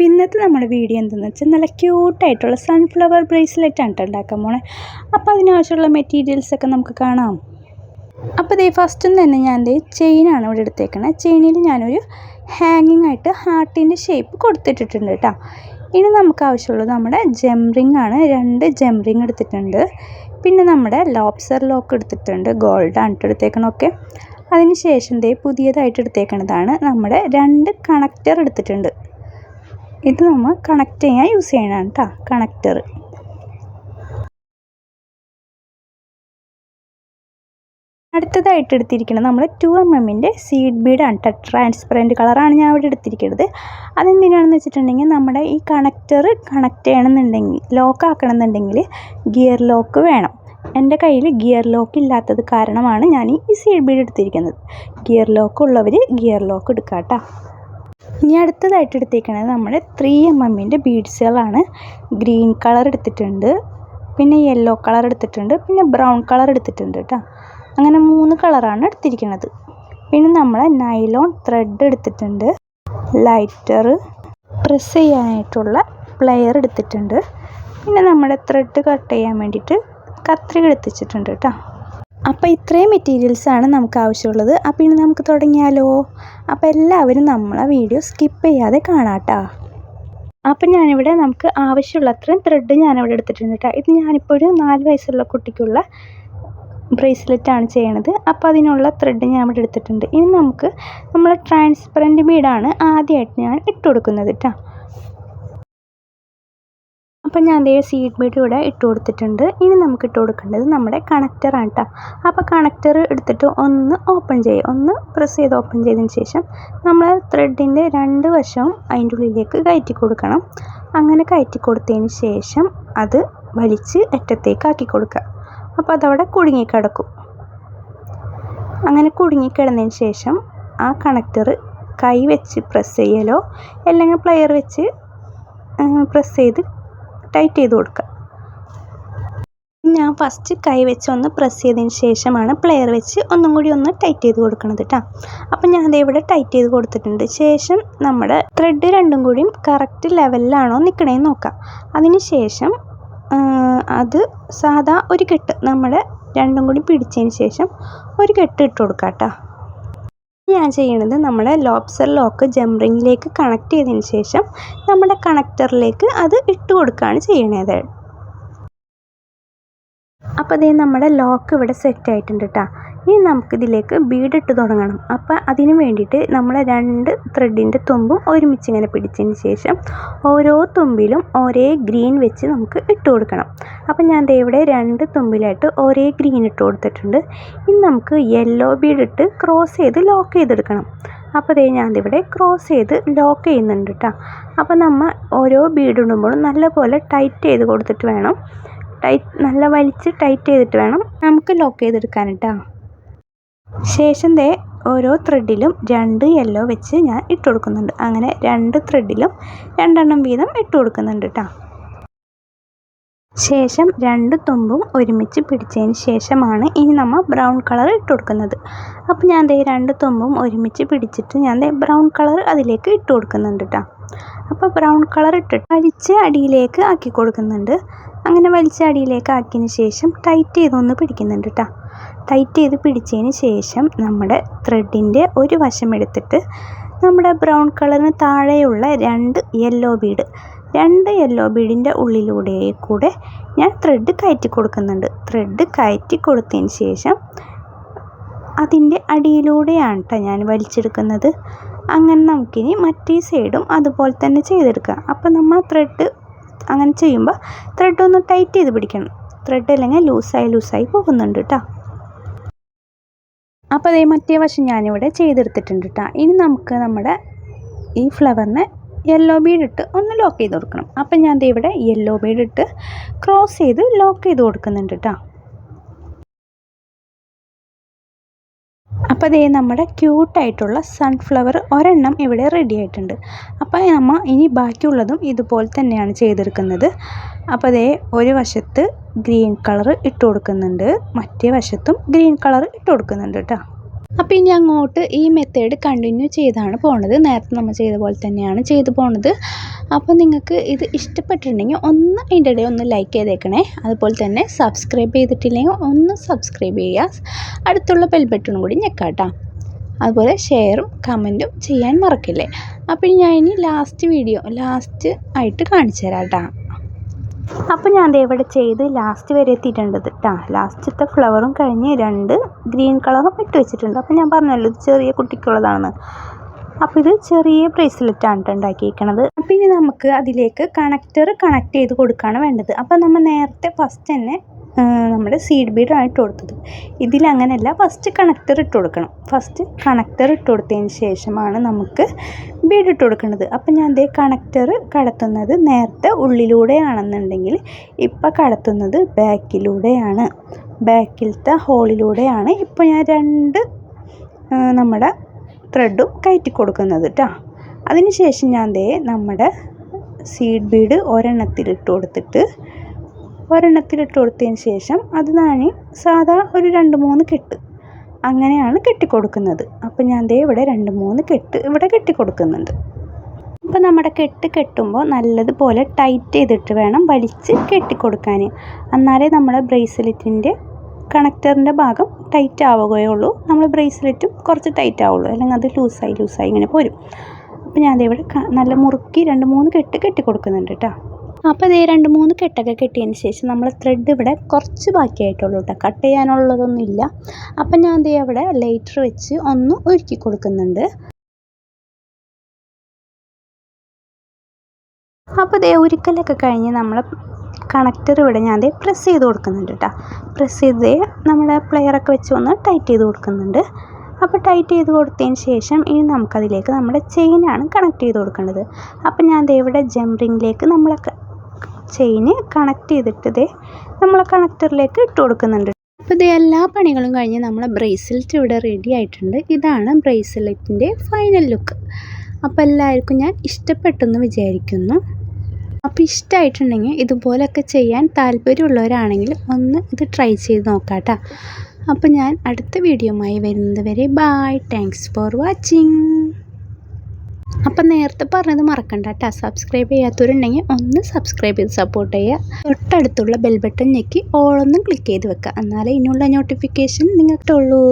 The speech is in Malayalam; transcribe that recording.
അപ്പോൾ ഇന്നത്തെ നമ്മുടെ വീഡിയോ എന്തെന്ന് വെച്ചാൽ നല്ല ക്യൂട്ടായിട്ടുള്ള സൺഫ്ലവർ ബ്രേസ്ലെറ്റാണ് കേട്ടോ ഉണ്ടാക്കാൻ പോണേ. അപ്പോൾ അതിനാവശ്യമുള്ള മെറ്റീരിയൽസൊക്കെ നമുക്ക് കാണാം. അപ്പോൾ ഇതേ ഫസ്റ്റ് തന്നെ ഞാൻ ചെയിനാണ് ഇവിടെ എടുത്തേക്കണത്. ചെയിനിൽ ഞാനൊരു ഹാങ്ങിങ് ആയിട്ട് ഹാർട്ടിൻ്റെ ഷേപ്പ് കൊടുത്തിട്ടിട്ടുണ്ട് കേട്ടോ. ഇനി നമുക്ക് ആവശ്യമുള്ളത് നമ്മുടെ ജെം റിംഗ് ആണ്. 2 ജെം റിംഗ് എടുത്തിട്ടുണ്ട്. പിന്നെ നമ്മുടെ ലോബ്സ്റ്റർ ലോക്ക് എടുത്തിട്ടുണ്ട്. ഗോൾഡാണ് എടുത്തേക്കണമൊക്കെ. അതിന് ശേഷം പുതിയതായിട്ട് എടുത്തേക്കണതാണ് നമ്മുടെ 2 കണക്റ്റർ എടുത്തിട്ടുണ്ട്. ഇത് നമ്മൾ കണക്ട് ചെയ്യാൻ യൂസ് ചെയ്യണതാണ് കേട്ടോ കണക്റ്റർ. അടുത്തതായിട്ട് എടുത്തിരിക്കുന്നത് നമ്മൾ 2mm സീഡ് ബീഡാണ് കേട്ടോ. ട്രാൻസ്പെറൻറ്റ് കളറാണ് ഞാൻ ഇവിടെ എടുത്തിരിക്കുന്നത്. അതെന്തിനാണെന്ന് വെച്ചിട്ടുണ്ടെങ്കിൽ നമ്മുടെ ഈ കണക്റ്റർ കണക്ട് ചെയ്യണമെന്നുണ്ടെങ്കിൽ ലോക്ക് ആക്കണമെന്നുണ്ടെങ്കിൽ ഗിയർ ലോക്ക് വേണം. എൻ്റെ കയ്യിൽ ഗിയർ ലോക്ക് ഇല്ലാത്തത് കാരണമാണ് ഞാൻ ഈ സീഡ് ബീഡ് എടുത്തിരിക്കുന്നത്. ഗിയർ ലോക്ക് ഉള്ളവർ ഗിയർ ലോക്ക് എടുക്കാം കേട്ടോ. ഇനി അടുത്തതായിട്ട് എടുത്തിരിക്കുന്നത് നമ്മുടെ 3mm ബീഡ്സുകളാണ്. ഗ്രീൻ കളർ എടുത്തിട്ടുണ്ട്, പിന്നെ യെല്ലോ കളർ എടുത്തിട്ടുണ്ട്, പിന്നെ ബ്രൗൺ കളർ എടുത്തിട്ടുണ്ട് കേട്ടോ. അങ്ങനെ 3 കളറാണ് എടുത്തിരിക്കുന്നത്. പിന്നെ നമ്മൾ നൈലോൺ ത്രെഡ് എടുത്തിട്ടുണ്ട്, ലൈറ്റർ, പ്രസ് ചെയ്യാനായിട്ടുള്ള പ്ലെയർ എടുത്തിട്ടുണ്ട്, പിന്നെ നമ്മുടെ ത്രെഡ് കട്ട് ചെയ്യാൻ വേണ്ടിയിട്ട് കത്രിക എടുത്തിട്ടുണ്ട് കേട്ടോ. അപ്പോൾ ഇത്രയും മെറ്റീരിയൽസാണ് നമുക്ക് ആവശ്യമുള്ളത്. അപ്പോൾ ഇനി നമുക്ക് തുടങ്ങിയാലോ? അപ്പോൾ എല്ലാവരും നമ്മളെ വീഡിയോ സ്കിപ്പ് ചെയ്യാതെ കാണാം കേട്ടോ. അപ്പം ഞാനിവിടെ നമുക്ക് ആവശ്യമുള്ള അത്രയും ത്രെഡ് ഞാനിവിടെ എടുത്തിട്ടുണ്ട് കേട്ടോ. ഇത് ഞാനിപ്പോൾ ഒരു 4 വയസ്സുള്ള കുട്ടിക്കുള്ള ബ്രേസ്ലെറ്റാണ് ചെയ്യണത്. അപ്പോൾ അതിനുള്ള ത്രെഡ് ഞാൻ ഇവിടെ എടുത്തിട്ടുണ്ട്. ഇനി നമുക്ക് നമ്മൾ ട്രാൻസ്പെറൻറ്റ് ബീഡാണ് ആദ്യമായിട്ട് ഞാൻ ഇട്ട് കൊടുക്കുന്നത് കേട്ടോ. അപ്പം ഞാൻ സീഡ് ബീഡ് ഇവിടെ ഇട്ട് കൊടുത്തിട്ടുണ്ട്. ഇനി നമുക്ക് ഇട്ട് കൊടുക്കേണ്ടത് നമ്മുടെ കണക്റ്ററാണ് കേട്ടോ. അപ്പോൾ കണക്റ്റർ എടുത്തിട്ട് ഒന്ന് ഓപ്പൺ ചെയ്യുക, ഒന്ന് പ്രസ് ചെയ്ത് ഓപ്പൺ ചെയ്തതിന് ശേഷം നമ്മൾ ത്രെഡിൻ്റെ 2 വശവും അതിൻ്റെ ഉള്ളിലേക്ക് കയറ്റി കൊടുക്കണം. അങ്ങനെ കയറ്റി കൊടുത്തതിന് ശേഷം അത് വലിച്ച് അറ്റത്തേക്ക് ആക്കി കൊടുക്കുക. അപ്പോൾ അതവിടെ കുടുങ്ങിക്കിടക്കും. അങ്ങനെ കുടുങ്ങിക്കിടന്നതിന് ശേഷം ആ കണക്റ്റർ കൈ വെച്ച് പ്രസ് ചെയ്യലോ അല്ലെങ്കിൽ പ്ലെയർ വെച്ച് പ്രസ് ചെയ്ത് ടൈറ്റ് ചെയ്ത് കൊടുക്കുക. ഞാൻ ഫസ്റ്റ് കൈ വെച്ച് ഒന്ന് പ്രസ് ചെയ്തതിന് ശേഷമാണ് പ്ലെയർ വെച്ച് ഒന്നും കൂടി ഒന്ന് ടൈറ്റ് ചെയ്ത് കൊടുക്കണത് കേട്ടോ. അപ്പം ഞാൻ ഇവിടെ ടൈറ്റ് ചെയ്ത് കൊടുത്തിട്ടുണ്ട്. ശേഷം നമ്മുടെ ത്രെഡ് രണ്ടും കൂടിയും കറക്റ്റ് ലെവലിലാണോ നിൽക്കണേന്ന് നോക്കാം. അതിന് ശേഷം അത് സാധാ ഒരു കെട്ട് നമ്മുടെ രണ്ടും കൂടി പിടിച്ചതിന് ശേഷം ഒരു കെട്ട് ഇട്ട് കൊടുക്കാം കേട്ടോ. ഞാൻ ചെയ്യണത് നമ്മുടെ ലോബ്സ്റ്റർ ലോക്ക് ജെം റിംഗിലേക്ക് കണക്ട് ചെയ്തതിന് ശേഷം നമ്മുടെ കണക്റ്ററിലേക്ക് അത് ഇട്ട് കൊടുക്കുകയാണ് ചെയ്യണത്. അപ്പോൾ അതേ നമ്മുടെ ലോക്ക് ഇവിടെ സെറ്റ് ആയിട്ടുണ്ട് കേട്ടോ. ഇനി നമുക്കിതിലേക്ക് ബീഡ് ഇട്ട് തുടങ്ങണം. അപ്പോൾ അതിന് വേണ്ടിയിട്ട് നമ്മൾ 2 ത്രെഡിൻ്റെ തുമ്പും ഒരുമിച്ച് ഇങ്ങനെ പിടിച്ചതിന് ശേഷം ഓരോ തുമ്പിലും ഒരേ ഗ്രീൻ വെച്ച് നമുക്ക് ഇട്ട് കൊടുക്കണം. അപ്പോൾ ഞാൻ ഇവിടെ 2 തുമ്പിലായിട്ട് ഒരേ ഗ്രീൻ ഇട്ട് കൊടുത്തിട്ടുണ്ട്. ഇനി നമുക്ക് യെല്ലോ ബീഡ് ഇട്ട് ക്രോസ് ചെയ്ത് ലോക്ക് ചെയ്തെടുക്കണം. അപ്പോൾ ഞാനിവിടെ ക്രോസ് ചെയ്ത് ലോക്ക് ചെയ്യുന്നുണ്ട് കേട്ടോ. അപ്പോൾ നമ്മൾ ഓരോ ബീഡ് ഇടുമ്പോഴും നല്ലപോലെ ടൈറ്റ് ചെയ്ത് കൊടുത്തിട്ട് വേണം, നല്ല വലിച്ച് ടൈറ്റ് ചെയ്തിട്ട് വേണം നമുക്ക് ലോക്ക് ചെയ്തെടുക്കാൻ കേട്ടോ. ശേഷം ഓരോ ത്രെഡിലും 2 യെല്ലോ വെച്ച് ഞാൻ ഇട്ട് കൊടുക്കുന്നുണ്ട്. അങ്ങനെ 2 ത്രെഡിലും 2 വീതം ഇട്ട് കൊടുക്കുന്നുണ്ട് കേട്ടോ. ശേഷം 2 തുമ്പും ഒരുമിച്ച് പിടിച്ചതിന് ശേഷമാണ് ഇനി നമ്മൾ ബ്രൗൺ കളർ ഇട്ട് കൊടുക്കുന്നത്. അപ്പോൾ ഞാൻ 2 തുമ്പും ഒരുമിച്ച് പിടിച്ചിട്ട് ഞാൻ ബ്രൗൺ കളർ അതിലേക്ക് ഇട്ട് കൊടുക്കുന്നുണ്ട് കേട്ടോ. അപ്പോൾ ബ്രൗൺ കളർ ഇട്ടിട്ട് വലിച്ച് അടിയിലേക്ക് ആക്കി കൊടുക്കുന്നുണ്ട്. അങ്ങനെ വലിച്ച് അടിയിലേക്ക് ആക്കിയതിന് ശേഷം ടൈറ്റ് ചെയ്തൊന്ന് പിടിക്കുന്നുണ്ട് കേട്ടോ. ടൈറ്റ് ചെയ്ത് പിടിച്ചതിന് ശേഷം നമ്മുടെ ത്രെഡിൻ്റെ ഒരു വശം എടുത്തിട്ട് നമ്മുടെ ബ്രൗൺ കളറിന് താഴെയുള്ള 2 യെല്ലോ ബീഡിൻ്റെ കൂടെ ഞാൻ ത്രെഡ് കയറ്റി കൊടുക്കുന്നുണ്ട്. ത്രെഡ് കയറ്റി കൊടുത്തതിന് ശേഷം അതിൻ്റെ അടിയിലൂടെയാണ് കേട്ടോ ഞാൻ വലിച്ചെടുക്കുന്നത്. അങ്ങനെ നമുക്കിനി മറ്റേ സൈഡും അതുപോലെ തന്നെ ചെയ്തെടുക്കാം. അപ്പോൾ നമ്മൾ ത്രെഡ് അങ്ങനെ ചെയ്യുമ്പോൾ ത്രെഡ് ഒന്ന് ടൈറ്റ് ചെയ്ത് പിടിക്കണം. ത്രെഡ് അല്ലെങ്കിൽ ലൂസായി പോകുന്നുണ്ട് കേട്ടോ. അപ്പോൾ മറ്റേ വശം ഞാനിവിടെ ചെയ്തെടുത്തിട്ടുണ്ട് കേട്ടോ. ഇനി നമുക്ക് നമ്മുടെ ഈ ഫ്ലവറിനെ യെല്ലോ ബീഡ് ഇട്ട് ഒന്ന് ലോക്ക് ചെയ്ത് കൊടുക്കണം. അപ്പം ഞാൻ ഇവിടെ യെല്ലോ ബീഡ് ഇട്ട് ക്രോസ് ചെയ്ത് ലോക്ക് ചെയ്ത് കൊടുക്കുന്നുണ്ട് കേട്ടോ. അപ്പോൾ നമ്മുടെ ക്യൂട്ടായിട്ടുള്ള സൺഫ്ലവർ ഒരെണ്ണം ഇവിടെ റെഡി ആയിട്ടുണ്ട്. അപ്പോൾ നമ്മൾ ഇനി ബാക്കിയുള്ളതും ഇതുപോലെ തന്നെയാണ് ചെയ്തെടുക്കുന്നത്. അപ്പോൾ ഒരു വശത്ത് ഗ്രീൻ കളർ ഇട്ട് കൊടുക്കുന്നുണ്ട്, മറ്റേ വശത്തും ഗ്രീൻ കളർ ഇട്ട് കൊടുക്കുന്നുണ്ട് കേട്ടോ. അപ്പോൾ ഇനി അങ്ങോട്ട് ഈ മെത്തേഡ് കണ്ടിന്യൂ ചെയ്താണ് പോണത്. നേരത്തെ നമ്മൾ ചെയ്ത പോലെ തന്നെയാണ് ചെയ്തു പോണത്. അപ്പോൾ നിങ്ങൾക്ക് ഇത് ഇഷ്ടപ്പെട്ടിട്ടുണ്ടെങ്കിൽ ഒന്ന് അതിൻ്റെ ഇടയിൽ ഒന്ന് ലൈക്ക് ചെയ്തേക്കണേ. അതുപോലെ തന്നെ സബ്സ്ക്രൈബ് ചെയ്തിട്ടില്ലെങ്കിൽ ഒന്ന് സബ്സ്ക്രൈബ് ചെയ്യുക. അടുത്തുള്ള ബെൽ ബട്ടണും കൂടി ഞെക്കാട്ടോ. അതുപോലെ ഷെയറും കമൻറ്റും ചെയ്യാൻ മറക്കില്ലേ. അപ്പോൾ ഞാൻ ഇനി ലാസ്റ്റ് ആയിട്ട് കാണിച്ചു തരാം കേട്ടോ. അപ്പോൾ ഞാൻ ദേ ഇവിടെ ചെയ്ത് ലാസ്റ്റ് വരെ എത്തിയിട്ടുണ്ട് കേട്ടോ. ലാസ്റ്റത്തെ ഫ്ലവറും കഴിഞ്ഞ് 2 ഗ്രീൻ കളറും ഇട്ട് വെച്ചിട്ടുണ്ട്. അപ്പോൾ ഞാൻ പറഞ്ഞല്ലോ ഇത് ചെറിയ കുട്ടിക്കുള്ളതാണ്. അപ്പോൾ ഇത് ചെറിയ ബ്രേസ്ലെറ്റാണ് കേട്ടോ ഉണ്ടാക്കിയിരിക്കണത്. അപ്പോൾ ഇനി നമുക്ക് അതിലേക്ക് കണക്റ്റർ കണക്ട് ചെയ്ത് കൊടുക്കുകയാണ് വേണ്ടത്. അപ്പോൾ നമ്മൾ നേരത്തെ ഫസ്റ്റ് തന്നെ നമ്മുടെ സീഡ് ബീഡാണ് ഇട്ട് കൊടുത്തത്. ഇതിലങ്ങനെയല്ല, ഫസ്റ്റ് കണക്റ്റർ ഇട്ട് കൊടുക്കണം. ഫസ്റ്റ് കണക്റ്റർ ഇട്ട് കൊടുത്തതിന് ശേഷമാണ് നമുക്ക് ബീഡ് ഇട്ട് കൊടുക്കുന്നത്. അപ്പം ഞാൻ ദേ കണക്റ്റർ കടത്തുന്നത് നേരത്തെ ഉള്ളിലൂടെയാണെന്നുണ്ടെങ്കിൽ ഇപ്പം കടത്തുന്നത് ബാക്കിലൂടെയാണ്. ബാക്കിലത്തെ ഹോളിലൂടെയാണ് ഇപ്പോൾ ഞാൻ 2 നമ്മുടെ ത്രെഡും കയറ്റി കൊടുക്കുന്നത് കേട്ടോ. അതിന് ശേഷം ഞാൻ ദേ നമ്മുടെ സീഡ് ബീഡ് ഒരെണ്ണത്തിലിട്ട് കൊടുത്തതിന് ശേഷം അത് ഞാൻ സാധാ ഒരു 2-3 കെട്ട് അങ്ങനെയാണ് കെട്ടിക്കൊടുക്കുന്നത്. അപ്പോൾ ഞാൻ ദേ ഇവിടെ 2-3 കെട്ട് ഇവിടെ കെട്ടിക്കൊടുക്കുന്നുണ്ട്. അപ്പോൾ നമ്മുടെ കെട്ടുമ്പോൾ നല്ലതുപോലെ ടൈറ്റ് ചെയ്തിട്ട് വേണം വലിച്ച് കെട്ടിക്കൊടുക്കാൻ. എന്നാലേ നമ്മുടെ ബ്രേസ്ലെറ്റിൻ്റെ കണക്റ്ററിൻ്റെ ഭാഗം ടൈറ്റ് ആവുകയുള്ളൂ. നമ്മൾ ബ്രേസ്ലെറ്റും കുറച്ച് ടൈറ്റ് ആവുള്ളൂ, അല്ലെങ്കിൽ അത് ലൂസായി ഇങ്ങനെ പോരും. അപ്പോൾ ഞാൻ ഇവിടെ നല്ല മുറുക്കി 2-3 കെട്ട് കെട്ടിക്കൊടുക്കുന്നുണ്ട് കേട്ടോ. അപ്പോൾ ഇതേ 2-3 കെട്ടൊക്കെ കെട്ടിയതിന് ശേഷം നമ്മൾ ത്രെഡ് ഇവിടെ കുറച്ച് ബാക്കിയായിട്ടുള്ളൂ കേട്ടോ, കട്ട് ചെയ്യാനുള്ളതൊന്നുമില്ല. അപ്പം ഞാൻ ദേ അവിടെ ലൈറ്റർ വെച്ച് ഒന്ന് ഒരുക്കി കൊടുക്കുന്നുണ്ട്. അപ്പോൾ ദേ ഉരുക്കലൊക്കെ കഴിഞ്ഞ് നമ്മൾ കണക്റ്റർ ഇവിടെ ഞാൻ ദേ പ്രസ് ചെയ്ത് കൊടുക്കുന്നുണ്ട് കേട്ടോ. പ്രസ് ചെയ്ത് നമ്മുടെ പ്ലെയറൊക്കെ വെച്ച് ഒന്ന് ടൈറ്റ് ചെയ്ത് കൊടുക്കുന്നുണ്ട്. അപ്പോൾ ടൈറ്റ് ചെയ്ത് കൊടുത്തതിന് ശേഷം ഇനി നമുക്കതിലേക്ക് നമ്മുടെ ചെയിനാണ് കണക്ട് ചെയ്ത് കൊടുക്കേണ്ടത്. അപ്പം ഞാൻ ദേ ഇവിടെ ജംറിങ്ങിലേക്ക് നമ്മളെ ചെയിന് കണക്ട് ചെയ്തിട്ട് നമ്മളെ കണക്റ്ററിലേക്ക് ഇട്ട് കൊടുക്കുന്നുണ്ട്. അപ്പോൾ ഇത് എല്ലാ പണികളും കഴിഞ്ഞ് നമ്മളെ ബ്രേസ്ലെറ്റ് ഇവിടെ റെഡി ആയിട്ടുണ്ട്. ഇതാണ് ബ്രേസ്ലെറ്റിൻ്റെ ഫൈനൽ ലുക്ക്. അപ്പോൾ എല്ലാവർക്കും ഞാൻ ഇഷ്ടപ്പെട്ടെന്ന് വിചാരിക്കുന്നു. അപ്പോൾ ഇഷ്ടമായിട്ടുണ്ടെങ്കിൽ ഇതുപോലൊക്കെ ചെയ്യാൻ താല്പര്യമുള്ളവരാണെങ്കിൽ ഒന്ന് ഇത് ട്രൈ ചെയ്ത് നോക്കാം കേട്ടോ. അപ്പോൾ ഞാൻ അടുത്ത വീഡിയോയുമായി വരുന്നത് വരെ ബൈ. Thanks for watching. അപ്പം നേരത്തെ പറഞ്ഞത് മറക്കണ്ട കേട്ടോ. സബ്സ്ക്രൈബ് ചെയ്യാത്തവരുണ്ടെങ്കിൽ ഒന്ന് സബ്സ്ക്രൈബ് ചെയ്ത് സപ്പോർട്ട് ചെയ്യുക. തൊട്ടടുത്തുള്ള ബെൽ ബട്ടൺ ഞെക്കി ഓളൊന്നും ക്ലിക്ക് ചെയ്ത് വെക്കുക. എന്നാലേ ഇനിയുള്ള നോട്ടിഫിക്കേഷൻ നിങ്ങൾക്ക് കിട്ടുള്ളൂ.